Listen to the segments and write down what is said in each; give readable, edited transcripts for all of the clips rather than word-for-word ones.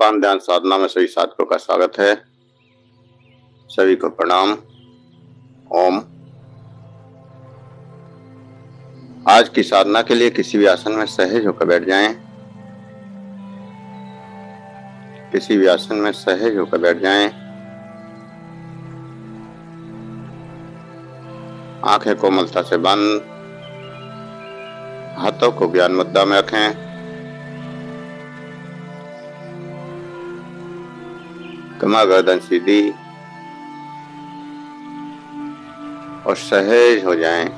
पान ध्यान साधना में सभी साधकों का स्वागत है। सभी को प्रणाम। ओम। आज की साधना के लिए किसी भी आसन में सहज होकर बैठ जाएं। किसी भी आसन में सहज होकर बैठ जाएं। आंखें कोमलता से बंद, हाथों को ज्ञान मुद्रा में रखें। कमर गर्दन सीधी और सहज हो जाएं।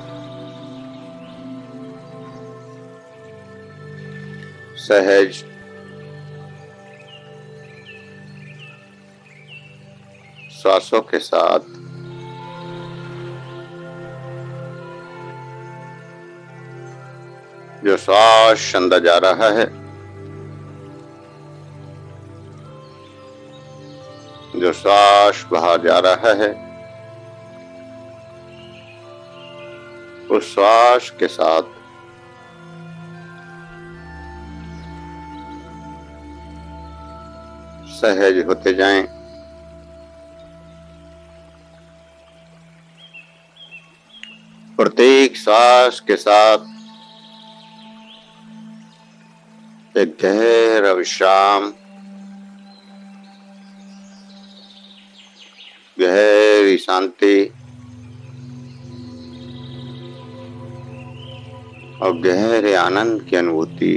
सहज श्वासों के साथ जो श्वास अंदर जा रहा है, जो श्वास बाहर जा रहा है, उस श्वास के साथ सहज होते जाएं। प्रत्येक श्वास के साथ एक गहरा विश्राम, गहरी शांति और गहरे आनंद की अनुभूति।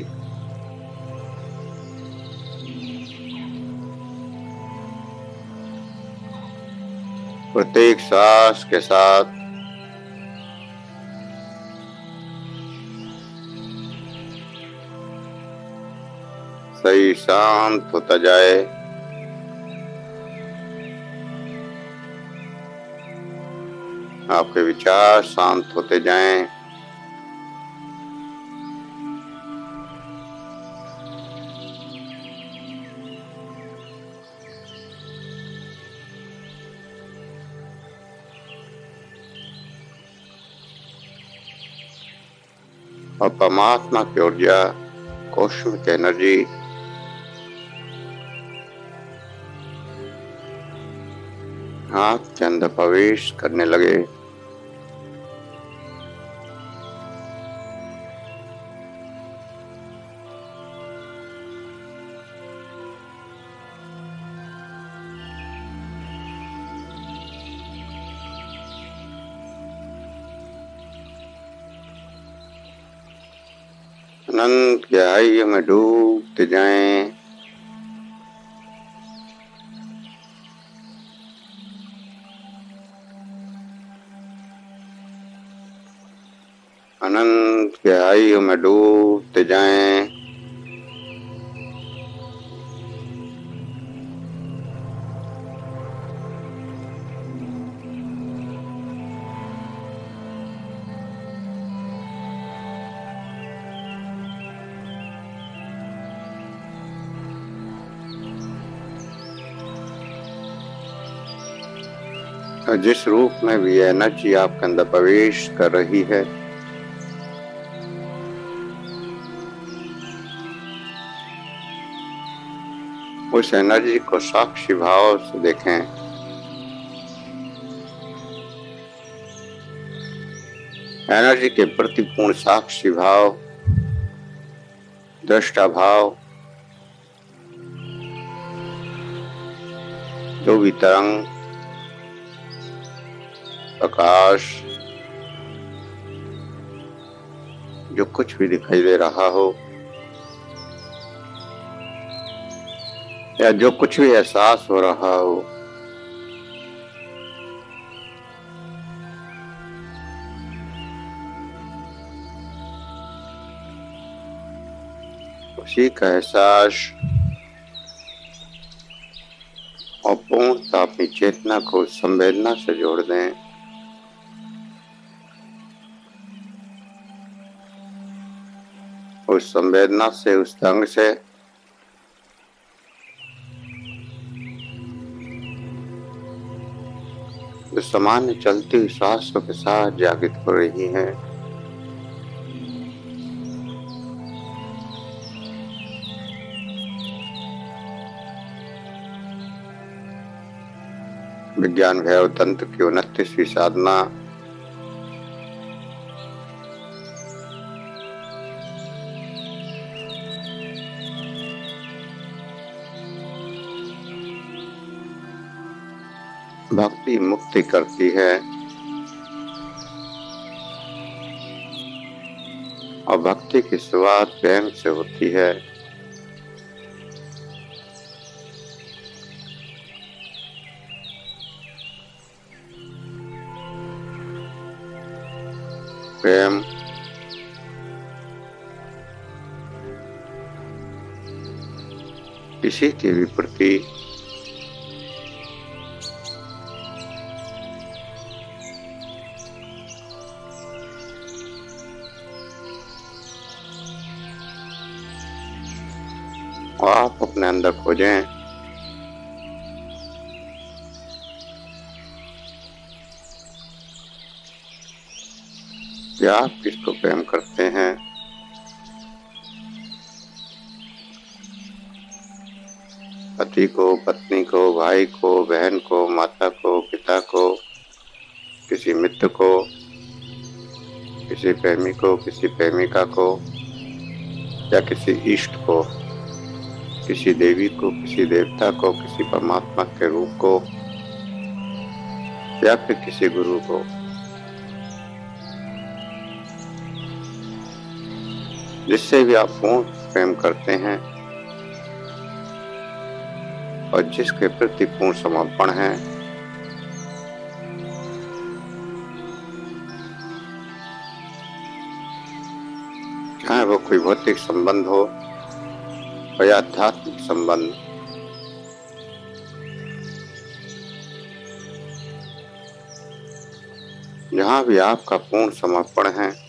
प्रत्येक श्वास के साथ शरीर शांत होता जाए। आपके विचार शांत होते जाएं। और परमात्मा की ऊर्जा, कॉस्मिक एनर्जी हाथ के अंदर प्रवेश करने लगे। अनंत गहराइयों में डूबते जाएं। अनंत गहराइयों में डूबते जाएं। और जिस रूप में भी एनर्जी आपके अंदर प्रवेश कर रही है, उस एनर्जी को साक्षी भाव से देखें। एनर्जी के प्रति पूर्ण साक्षी भाव, दृष्टा भाव। जो भी तरंग, प्रकाश, जो कुछ भी दिखाई दे रहा हो या जो कुछ भी एहसास हो रहा हो, उसी का एहसास और पूर्णतः अपनी चेतना को संवेदना से जोड़ दें। उस संवेदना से, उस ढंग से जो सामान्य चलती हुई श्वासों के साथ जागृत हो रही है, विज्ञान भैरव तंत्र की 29वीं साधना। भक्ति मुक्ति करती है और भक्ति की शुरुआत प्रेम से होती है। प्रेम किसी के भी प्रति आप अपने अंदर खोजें कि आप किसको प्रेम करते हैं। पति को, पत्नी को, भाई को, बहन को, माता को, पिता को, किसी मित्र को, किसी प्रेमी को, किसी प्रेमिका को, या किसी इष्ट को, किसी देवी को, किसी देवता को, किसी परमात्मा के रूप को, या फिर किसी गुरु को। जिससे भी आप पूर्ण प्रेम करते हैं और जिसके प्रति पूर्ण समर्पण है, चाहे वो कोई भौतिक संबंध हो या आध्यात्मिक संबंध, जहां भी आपका पूर्ण समर्पण है,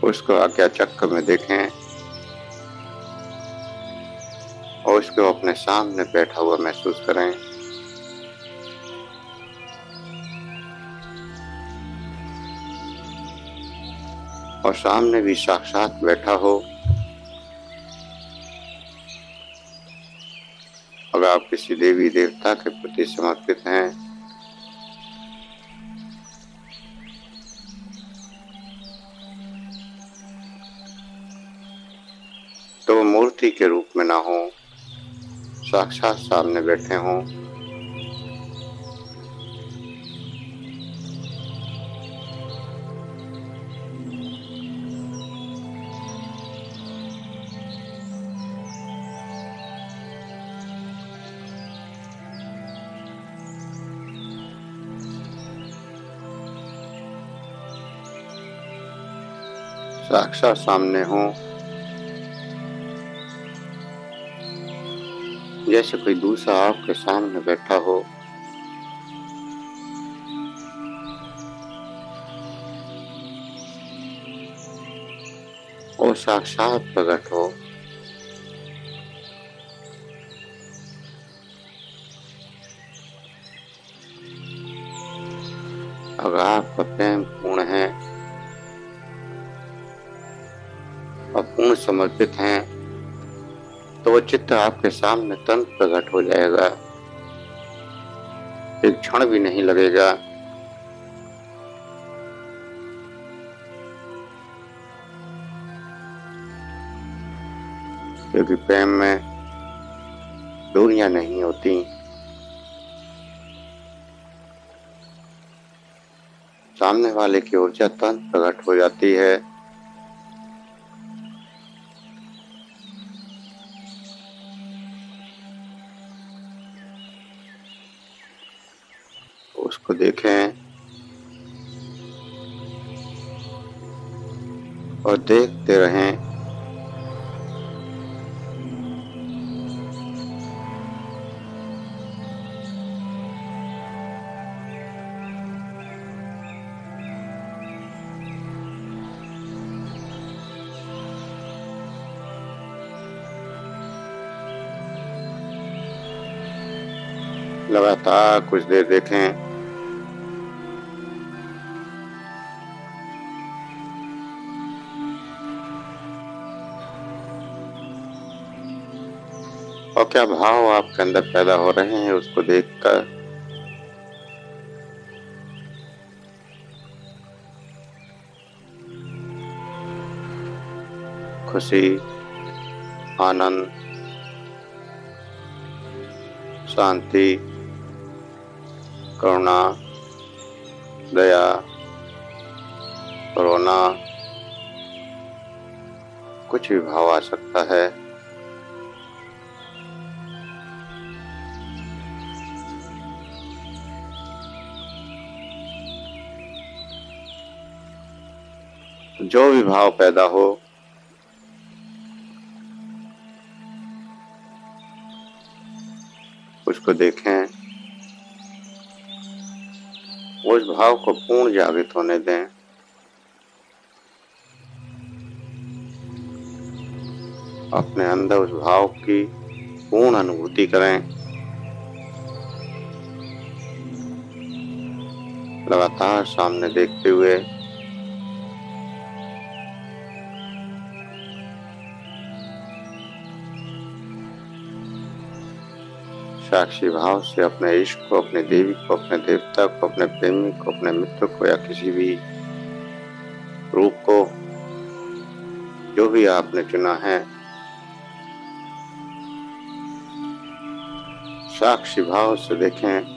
उसको आज्ञा चक्र में देखें और उसको अपने सामने बैठा हुआ महसूस करें। और सामने भी साक्षात बैठा हो। अगर आप किसी देवी देवता के प्रति समर्पित हैं, तो वो मूर्ति के रूप में ना हो, साक्षात सामने बैठे हों। साक्षात सामने हो, जैसे कोई दूसरा आपके सामने बैठा हो। और साक्षात प्रकट हो। अगर आपका प्रेम पूर्ण है और पूर्ण समर्पित हैं, तो वो चित्त आपके सामने तुरंत प्रकट हो जाएगा, एक क्षण भी नहीं लगेगा। क्योंकि प्रेम में दूरियां नहीं होती। सामने वाले की ऊर्जा तुरंत प्रकट हो जाती है। उसको देखें और देखते रहें। लगातार कुछ देर देखें। और क्या भाव आपके अंदर पैदा हो रहे हैं उसको देखकर खुशी, आनंद, शांति, करुणा, दया, करुणा, कुछ भी भाव आ सकता है। जो भी भाव पैदा हो उसको देखें, उस भाव को पूर्ण जागृत होने दें। अपने अंदर उस भाव की पूर्ण अनुभूति करें। लगातार सामने देखते हुए साक्षी भाव से अपने इष्ट को, अपने देवी को, अपने देवता को, अपने प्रेमी को, अपने मित्र को या किसी भी रूप को जो भी आपने चुना है, साक्षी भाव से देखें।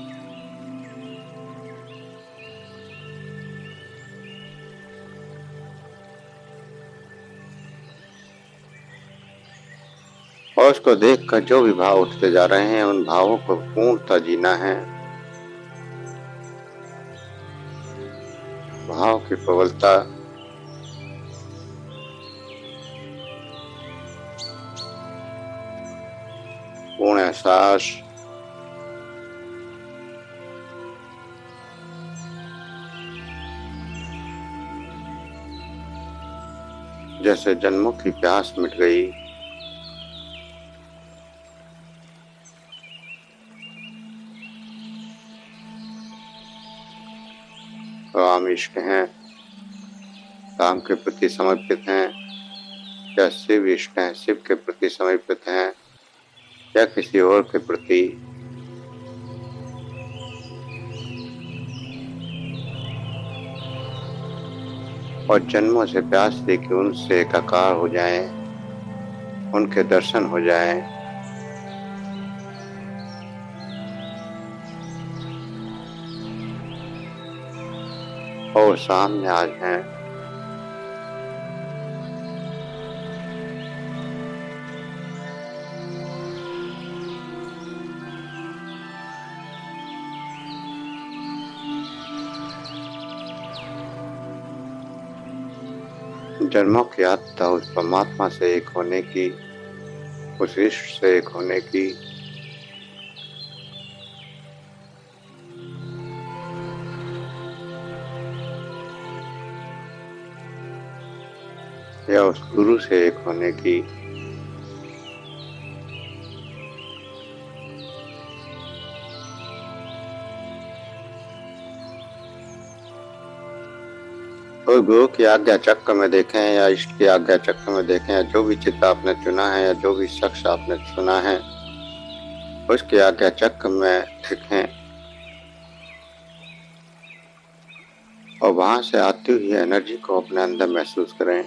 और उसको देखकर जो भी भाव उठते जा रहे हैं उन भावों को पूर्णतः जीना है। भाव की प्रबलता, पूर्ण एहसास, जैसे जन्मों की प्यास मिट गई, काम इश्क हैं, काम के प्रति समर्पित हैं, या शिव इष्ट हैं, शिव के प्रति समर्पित हैं, या किसी और के प्रति, और जन्मों से प्यास थी कि उनसे एकाकार हो जाएं, उनके दर्शन हो जाएं। और सामने आज हैं। जन्मों की यात्रा उस परमात्मा से एक होने की, उस इष्ट से एक होने की, या उस गुरु से एक होने की, और गुरु की आज्ञा चक्र में देखें या इष्ट की आज्ञा चक्र में देखें, या जो भी चित्त आपने चुना है या जो भी शख्स आपने चुना है उसकी आज्ञा चक्र में देखें, और वहां से आती हुई एनर्जी को अपने अंदर महसूस करें।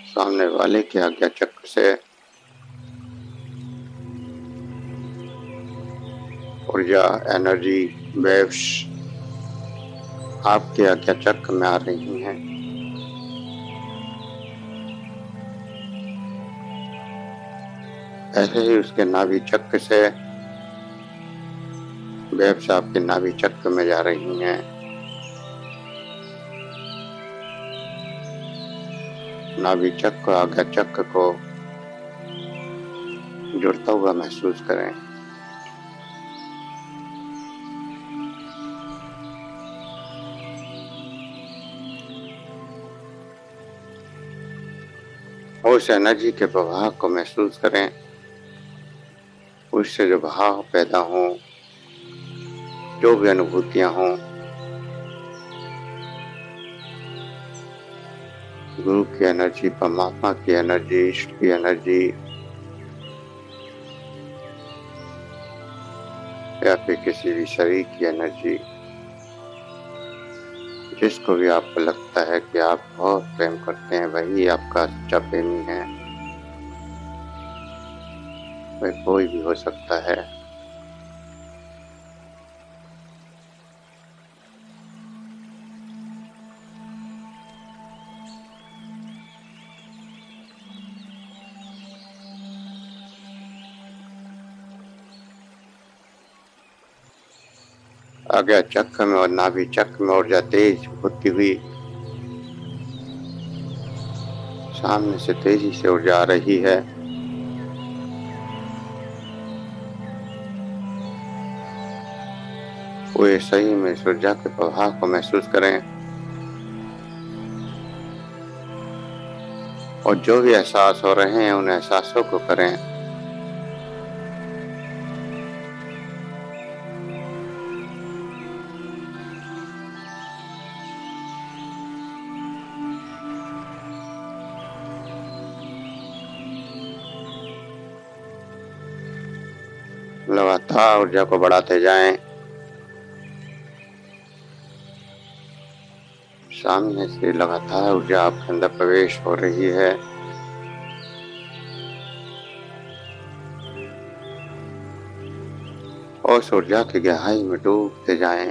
सामने वाले की आज्ञा चक्र से ऊर्जा, एनर्जी, वेव्स आपके आज्ञा चक्र में आ रही हैं। ऐसे ही उसके नाभि चक्र से वेव्स आपके नाभि चक्र में जा रही हैं। नाभि चक्र, आज्ञा चक्र को जुड़ता हुआ महसूस करें। उस एनर्जी के प्रवाह को महसूस करें। उससे जो भाव पैदा हों, जो भी अनुभूतियां हों, गुरु की एनर्जी, परमात्मा की एनर्जी, इष्ट की एनर्जी, या फिर किसी भी शरीर की एनर्जी, जिसको भी आपको लगता है कि आप बहुत प्रेम करते हैं, वही आपका सच्चा प्रेमी है। वह कोई भी हो सकता है। आज्ञा चक्र में और नाभि चक्र में ऊर्जा तेज होती हुई सामने से तेजी से ऊर्जा आ रही है। वे सही में इस ऊर्जा के प्रभाव को महसूस करें और जो भी एहसास हो रहे हैं उन एहसासों को करें। लगातार ऊर्जा को बढ़ाते जाएं। सामने से लगातार ऊर्जा आपके अंदर प्रवेश हो रही है। और उस ऊर्जा की गहराई में डूबते जाएं।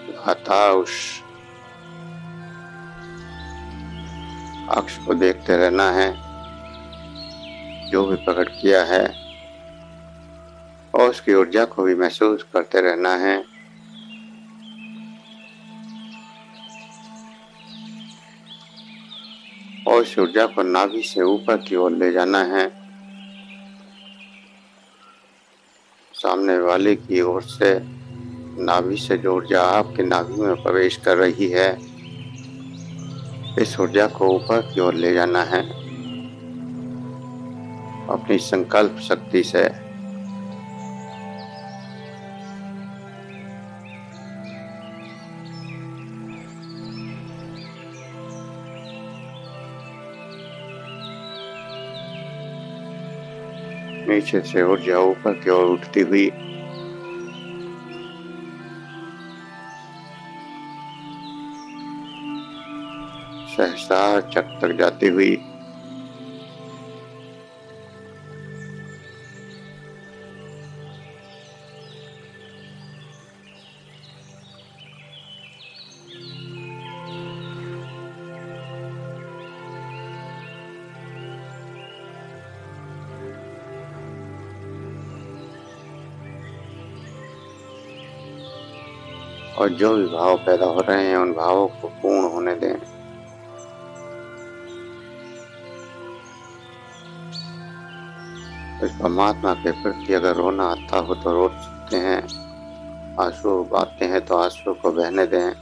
लगातार उस अक्ष को देखते रहना है जो भी प्रकट किया है, और उसकी ऊर्जा को भी महसूस करते रहना है। और इस ऊर्जा को नाभि से ऊपर की ओर ले जाना है। सामने वाले की ओर से नाभि से जो ऊर्जा आपके नाभि में प्रवेश कर रही है, इस ऊर्जा को ऊपर की ओर ले जाना है अपनी संकल्प शक्ति से। नीचे से ऊर्जा ऊपर की ओर उठती हुई सहस्रार चक्र तक जाती हुई और जो भी भाव पैदा हो रहे हैं उन भावों को पूर्ण होने दें। इस परमात्मा के प्रति अगर रोना आता हो तो रो सकते हैं, आंसू आते हैं तो आंसू को बहने दें।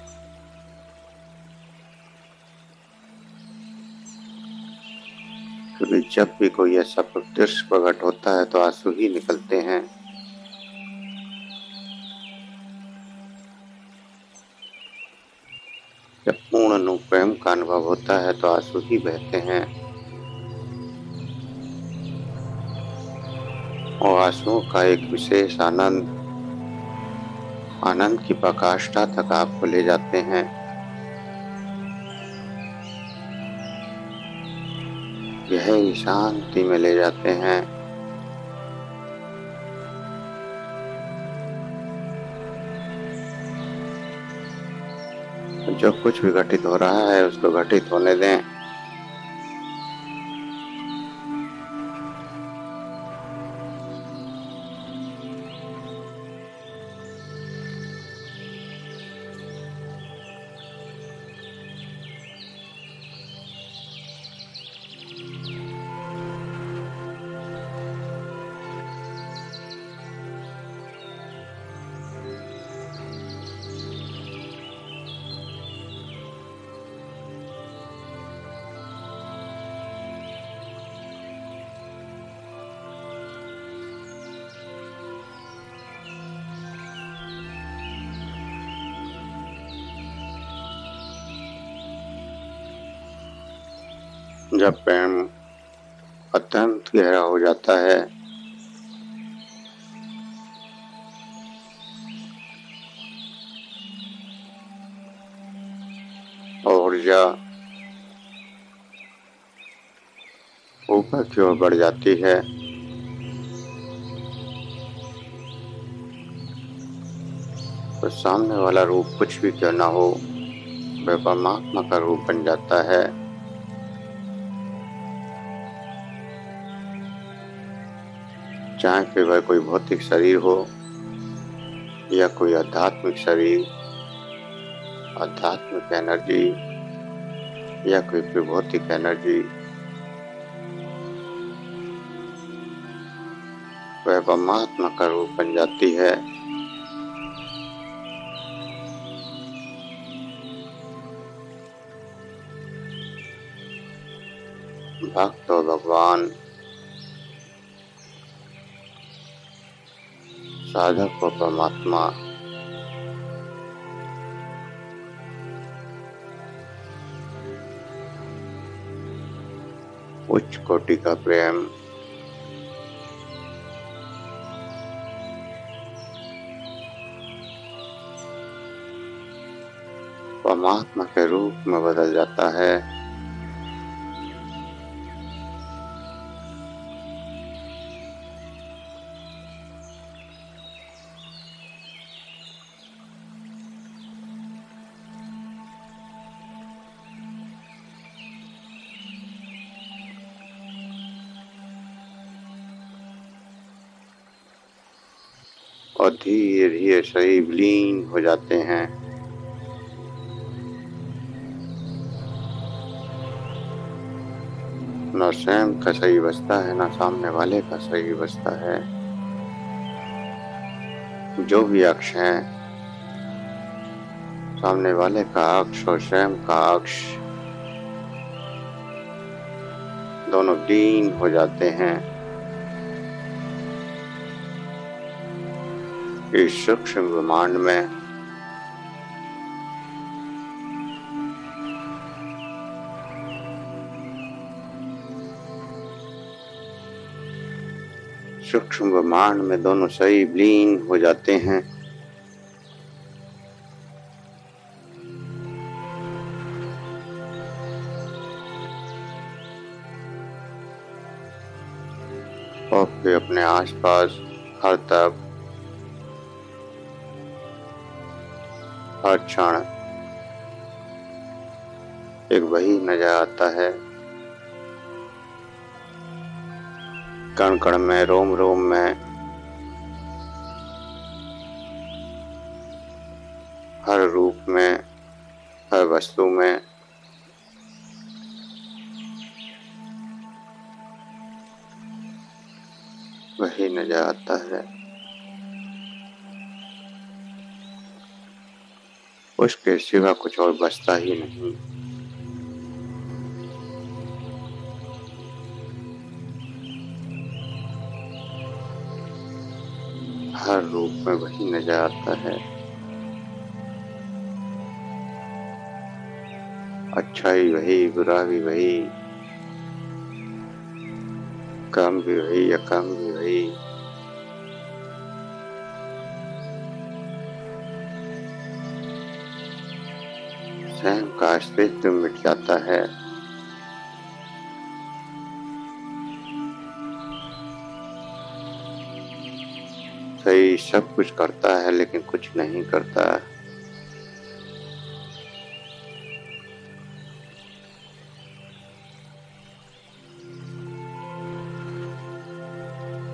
क्योंकि जब भी कोई ऐसा दृश्य प्रकट होता है तो आंसू ही निकलते हैं। जब पूर्ण प्रेम का अनुभव होता है तो आंसू ही बहते हैं। और आंसुओं का एक विशेष आनंद की प्रकाष्ठा तक आपको ले जाते हैं। गहरी शांति में ले जाते हैं। जो कुछ भी घटित हो रहा है उसको घटित होने दें। जब प्रेम अत्यंत गहरा हो जाता है और ऊर्जा ऊपर की ओर बढ़ जाती है, तो सामने वाला रूप कुछ भी क्यों ना हो, वह परमात्मा का रूप बन जाता है। चाहे फिर वह कोई भौतिक शरीर हो या कोई आध्यात्मिक शरीर, आध्यात्मिक एनर्जी या कोई फिर भौतिक एनर्जी, वह परमात्मा का रूप बन जाती है। भक्त और भगवान, साधक और परमात्मा, उच्च कोटि का प्रेम परमात्मा के रूप में बदल जाता है। और धीरे धीरे शरीर विलीन हो जाते हैं। न स्वयं का शरीर बचता है, न सामने वाले का शरीर बचता है। जो भी अक्ष है, सामने वाले का अक्ष और स्वयं का अक्ष, दोनों विलीन हो जाते हैं इस सूक्ष्म ब्रह्मांड में। सूक्ष्म ब्रह्मांड में दोनों शरीर विलीन हो जाते हैं। और फिर अपने आसपास हर तरफ हर क्षण एक वही नजर आता है। कण कण में, रोम रोम में, हर रूप में, हर वस्तु में वही नजर आता है। उसके सिवा कुछ और बचता ही नहीं। हर रूप में वही नजर आता है। अच्छाई वही, बुरा भी वही, काम भी वही, अकाम भी वही। स्वयं का अस्तित्व मिट जाता है। सही सब कुछ करता है लेकिन कुछ नहीं करता।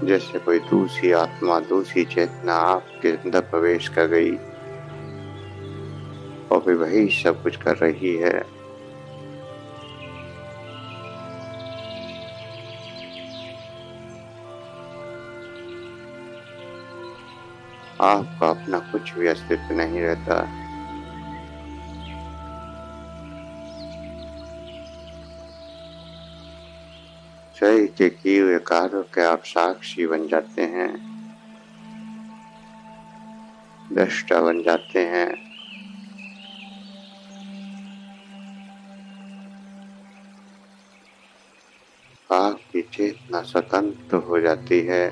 जैसे कोई दूसरी आत्मा, दूसरी चेतना आपके अंदर प्रवेश कर गई और फिर वही सब कुछ कर रही है। आपका अपना कुछ भी अस्तित्व नहीं रहता। शरीर के किए हुए कार्यों के आप साक्षी बन जाते हैं, दृष्टा बन जाते हैं। आग की चेतना स्वतंत्र हो जाती है।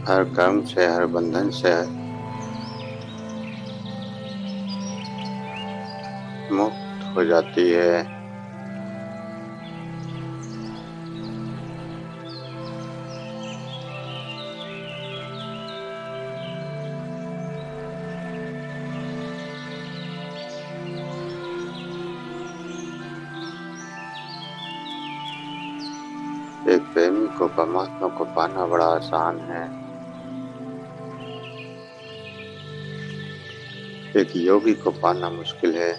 हर कर्म से, हर बंधन से मुक्त हो जाती है। एक प्रेमी को परमात्मा को पाना बड़ा आसान है। एक योगी को पाना मुश्किल है।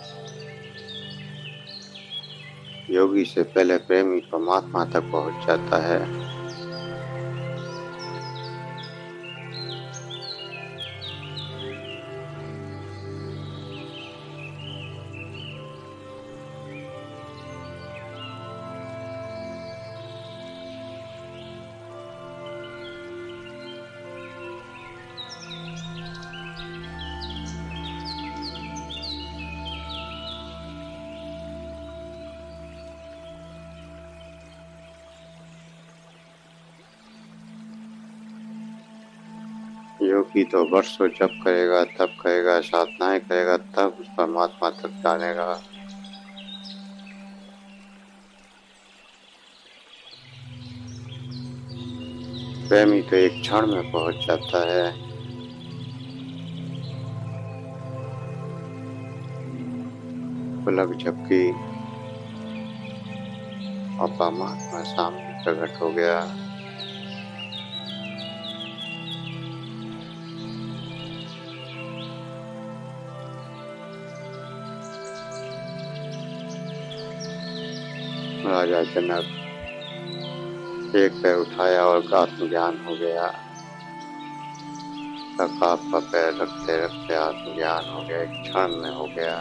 योगी से पहले प्रेमी परमात्मा तक पहुंच जाता है। योगी तो वर्षों जप करेगा, तप करेगा, साधनाएं करेगा, तब उस परमात्मा तक जानेगा। प्रेमी तो एक क्षण में पहुंच जाता है। पलक झपकी और परमात्मा सामने प्रकट हो गया। राजा जनक एक पैर उठाया और आत्मज्ञान हो गया। रकाब का पैर रखते रखते आत्मज्ञान हो गया, एक क्षण में हो गया।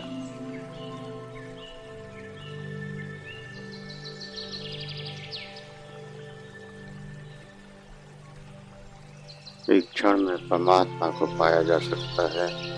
एक क्षण में परमात्मा को पाया जा सकता है।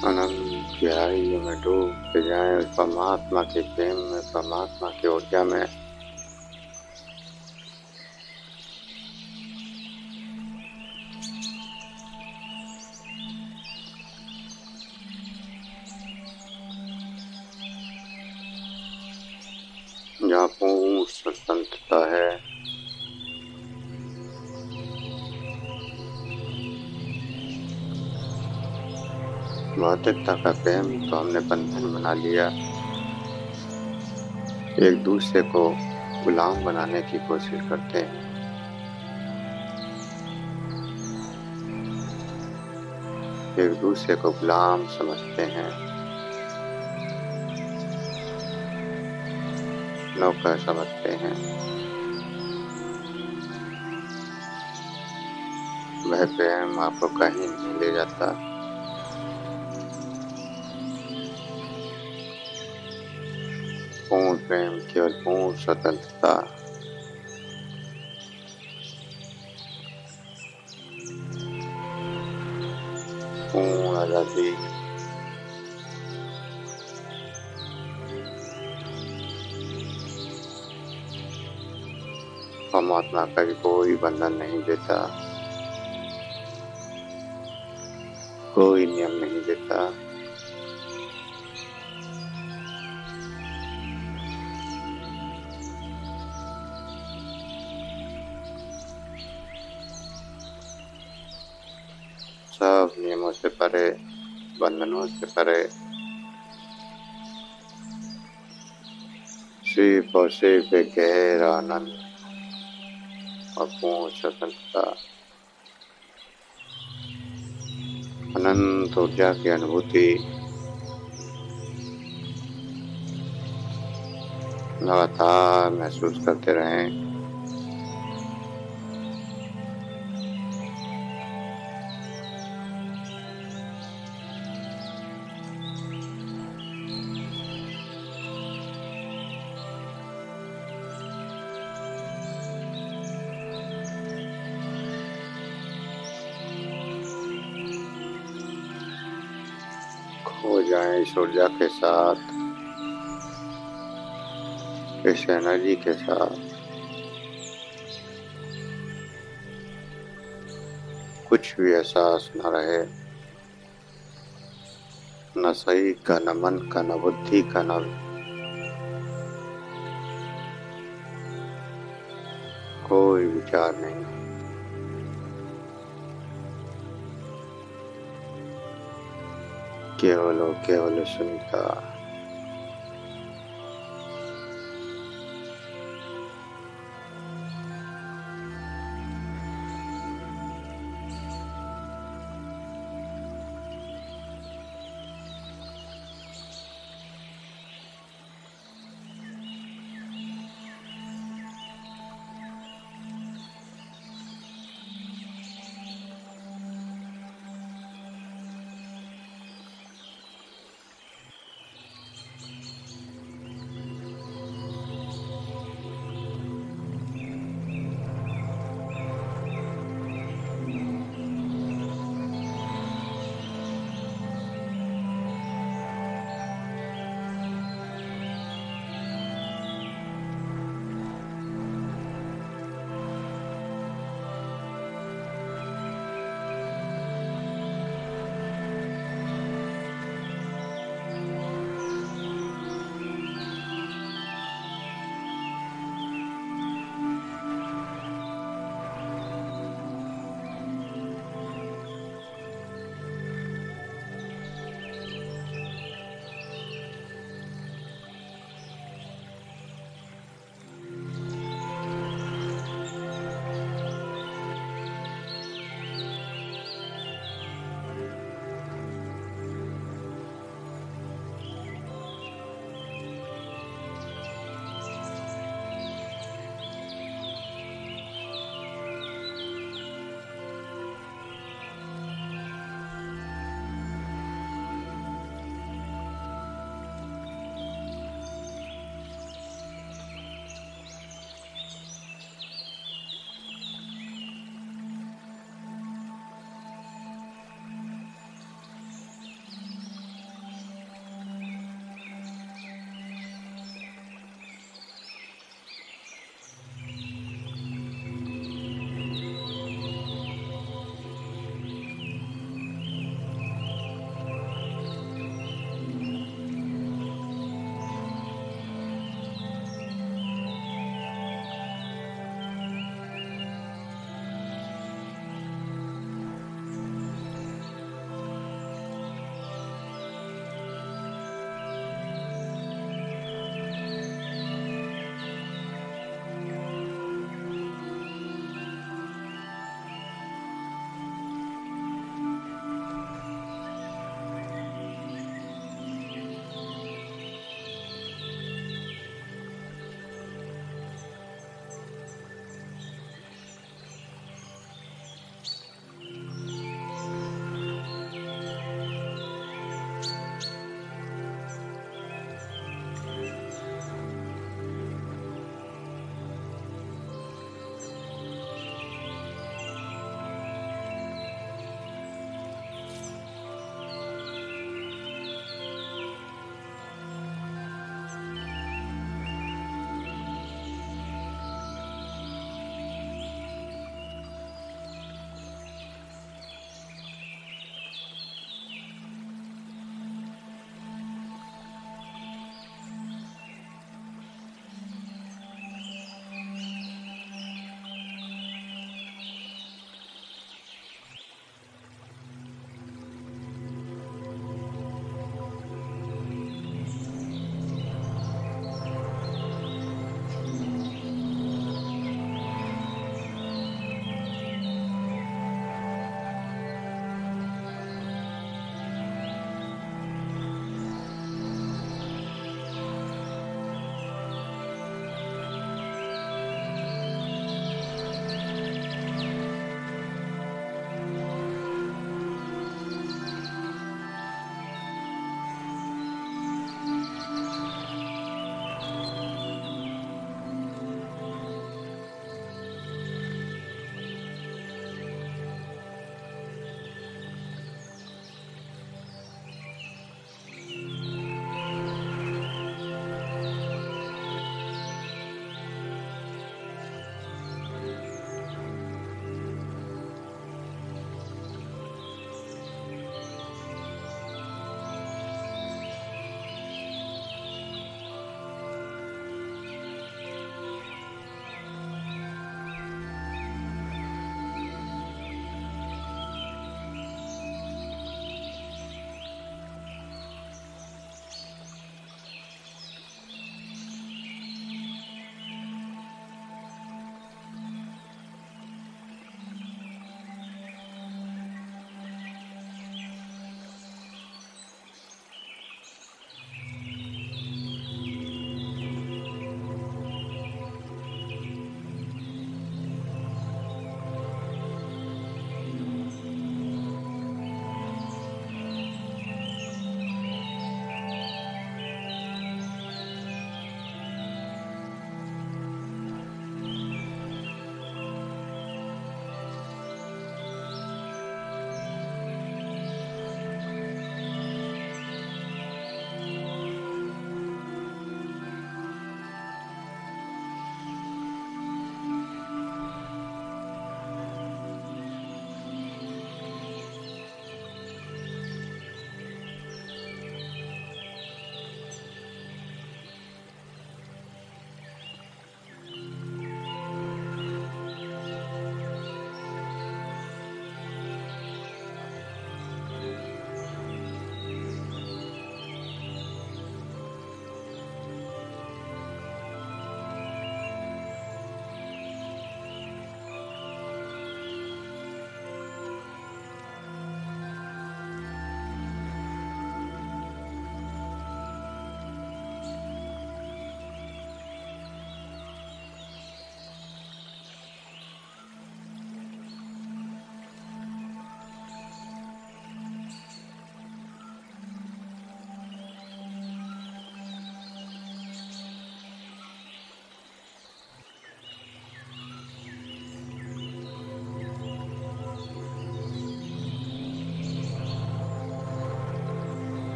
अनंत गहराई में डूब के जाए उस परमात्मा के प्रेम में, परमात्मा की ऊर्जा में। जहाँ पूर्ण स्वतंत्रता है। भौतिकता का प्रेम तो हमने बंधन बना लिया। एक दूसरे को गुलाम बनाने की कोशिश करते हैं। एक दूसरे को गुलाम समझते हैं, नौकर समझते हैं। वह प्रेम आपको कहीं नहीं ले जाता। पूर्ण प्रेम केवल पूर्ण स्वतंत्रता। पूर्ण आजादी। परमात्मा का भी कोई बंधन नहीं देता, कोई नियम नहीं देता। सब नियमों से परे, बंधनों से परे, सिर्फ और सिर्फ एक गहरा आनंद और पूर्ण स्वतंत्रता। अनंत ऊर्जा की अनुभूति लगातार महसूस करते रहें। हो जाएं इस ऊर्जा के साथ, इस एनर्जी के साथ। कुछ भी एहसास न रहे, न सही का, न मन का, न बुद्धि का, न कोई विचार नहीं। केवल और केवल सुनता।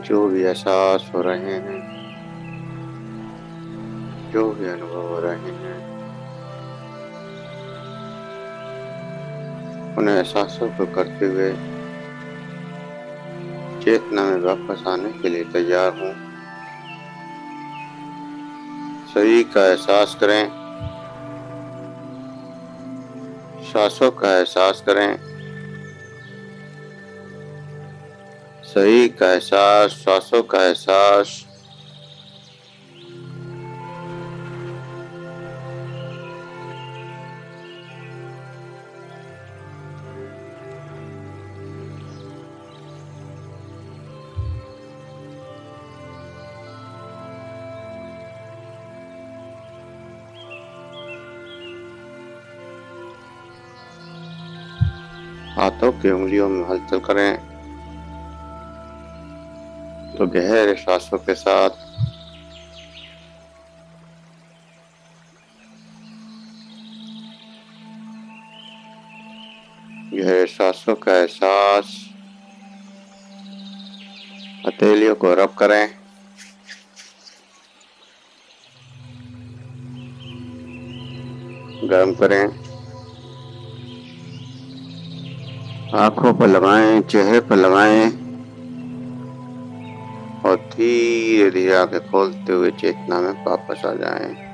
जो भी एहसास हो रहे हैं, जो भी अनुभव हो रहे हैं, उन एहसासों को करते हुए चेतना में वापस आने के लिए तैयार हूँ। शरीर का एहसास करें, सांसों का एहसास करें, शरीर का एहसास, सांसों का एहसास। हाथों की उंगलियों में हलचल करें तो गहरे सांसों के साथ गहरे सांसों का एहसास। हथेलियों को रब करें, गर्म करें, आंखों पर लगाएं, चेहरे पर लगाएं और धीरे धीरे आंखें खोलते हुए चेतना में वापस आ जाएं।